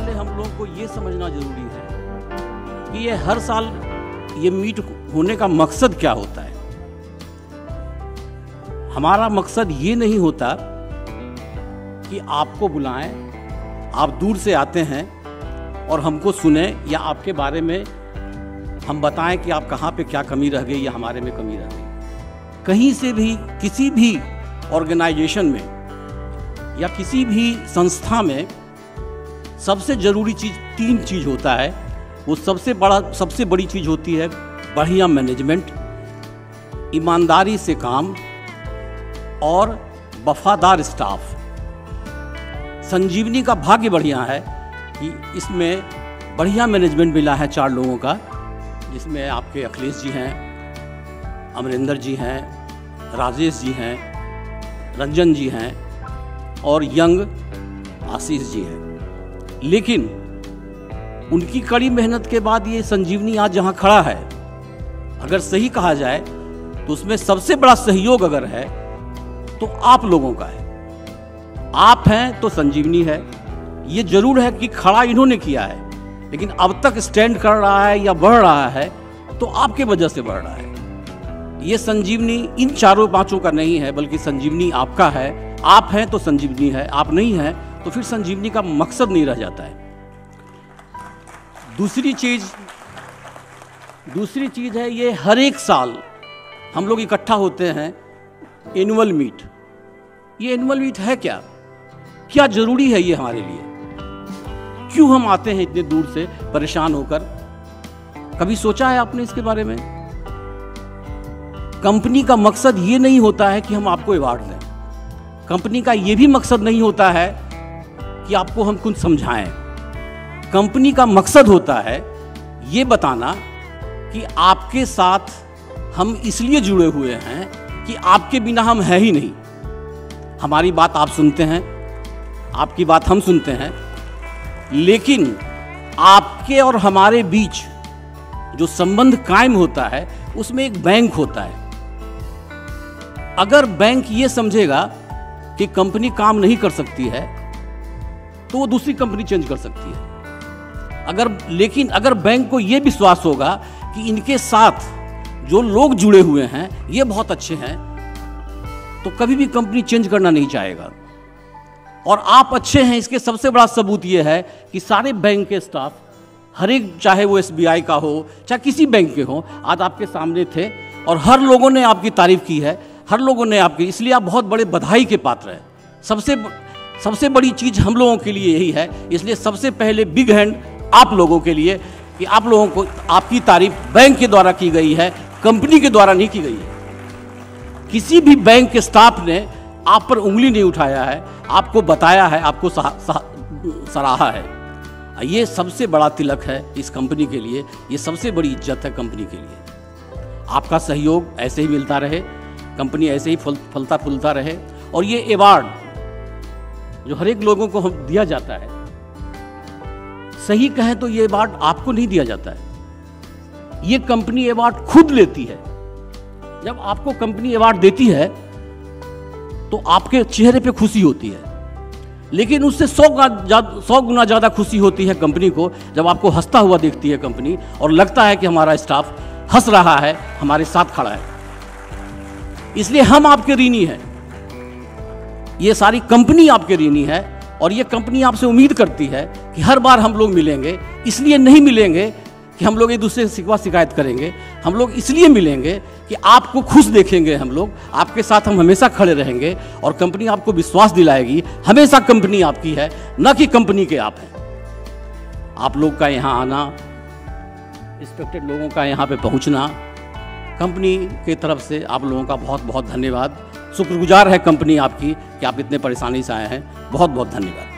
पहले हम लोगों को ये समझना जरूरी है कि ये हर साल ये मीट होने का मकसद क्या होता है। हमारा मकसद ये नहीं होता कि आपको बुलाएं, आप दूर से आते हैं और हमको सुने या आपके बारे में हम बताएं कि आप कहाँ पे क्या कमी रह गई या हमारे में कमी रह गई। कहीं से भी किसी भी ऑर्गेनाइजेशन में या किसी भी संस्था में सबसे ज़रूरी चीज़ 3 चीज़ होता है। वो सबसे बड़ी चीज़ होती है बढ़िया मैनेजमेंट, ईमानदारी से काम और वफादार स्टाफ। संजीवनी का भाग्य बढ़िया है कि इसमें बढ़िया मैनेजमेंट मिला है 4 लोगों का, जिसमें आपके अखिलेश जी हैं, अमरिंदर जी हैं, राजेश जी हैं, रंजन जी हैं और यंग आशीष जी हैं। लेकिन उनकी कड़ी मेहनत के बाद ये संजीवनी आज जहाँ खड़ा है, अगर सही कहा जाए तो उसमें सबसे बड़ा सहयोग अगर है तो आप लोगों का है। आप हैं तो संजीवनी है। ये जरूर है कि खड़ा इन्होंने किया है, लेकिन अब तक स्टैंड कर रहा है या बढ़ रहा है तो आपके वजह से बढ़ रहा है। ये संजीवनी इन 4-5 का नहीं है, बल्कि संजीवनी आपका है। आप हैं तो संजीवनी है, आप नहीं हैं तो फिर संजीवनी का मकसद नहीं रह जाता है। दूसरी चीज है, ये हर एक साल हम लोग इकट्ठा होते हैं एनुअल मीट। ये एनुअल मीट है क्या जरूरी है ये हमारे लिए? क्यों हम आते हैं इतने दूर से परेशान होकर? कभी सोचा है आपने इसके बारे में? कंपनी का मकसद ये नहीं होता है कि हम आपको अवार्ड दें। कंपनी का ये भी मकसद नहीं होता है कि आपको हम कुछ समझाएं। कंपनी का मकसद होता है ये बताना कि आपके साथ हम इसलिए जुड़े हुए हैं कि आपके बिना हम हैं ही नहीं। हमारी बात आप सुनते हैं, आपकी बात हम सुनते हैं, लेकिन आपके और हमारे बीच जो संबंध कायम होता है उसमें एक बैंक होता है। अगर बैंक ये समझेगा कि कंपनी काम नहीं कर सकती है तो वो दूसरी कंपनी चेंज कर सकती है। लेकिन अगर बैंक को ये विश्वास होगा कि इनके साथ जो लोग जुड़े हुए हैं ये बहुत अच्छे हैं, तो कभी भी कंपनी चेंज करना नहीं चाहेगा। और आप अच्छे हैं, इसके सबसे बड़ा सबूत ये है कि सारे बैंक के स्टाफ, हर एक, चाहे वो SBI का हो चाहे किसी बैंक के हो, आज आपके सामने थे और हर लोगों ने आपकी तारीफ की है, हर लोगों ने आपकी, इसलिए आप बहुत बड़े बधाई के पात्र हैं। सबसे बड़ी चीज़ हम लोगों के लिए यही है। इसलिए सबसे पहले बिग हैंड आप लोगों के लिए कि आप लोगों को आपकी तारीफ बैंक के द्वारा की गई है, कंपनी के द्वारा नहीं की गई है। किसी भी बैंक के स्टाफ ने आप पर उंगली नहीं उठाया है, आपको बताया है, आपको सराहा है। ये सबसे बड़ा तिलक है इस कंपनी के लिए, ये सबसे बड़ी इज्जत है कंपनी के लिए। आपका सहयोग ऐसे ही मिलता रहे, कंपनी ऐसे ही फलता फूलता रहे। और ये अवार्ड जो हर एक लोगों को दिया जाता है, सही कहें तो ये अवार्ड आपको नहीं दिया जाता है, ये कंपनी अवार्ड खुद लेती है। जब आपको कंपनी अवार्ड देती है तो आपके चेहरे पे खुशी होती है, लेकिन उससे 100 गुना ज़्यादा खुशी होती है कंपनी को जब आपको हंसता हुआ देखती है कंपनी और लगता है कि हमारा स्टाफ हंस रहा है, हमारे साथ खड़ा है। इसलिए हम आपके ऋणी हैं, ये सारी कंपनी आपके ऋणी है। और ये कंपनी आपसे उम्मीद करती है कि हर बार हम लोग मिलेंगे। इसलिए नहीं मिलेंगे कि हम लोग एक दूसरे से शिकवा शिकायत करेंगे, हम लोग इसलिए मिलेंगे कि आपको खुश देखेंगे, हम लोग आपके साथ हम हमेशा खड़े रहेंगे और कंपनी आपको विश्वास दिलाएगी हमेशा कंपनी आपकी है, न कि कंपनी के आप हैं। आप लोग का यहाँ आना, रिस्पेक्टेड लोगों का यहाँ पे पहुँचना, कंपनी की तरफ से आप लोगों का बहुत बहुत धन्यवाद। शुक्रगुजार है कंपनी आपकी कि आप इतने परेशानी से आए हैं। बहुत बहुत धन्यवाद।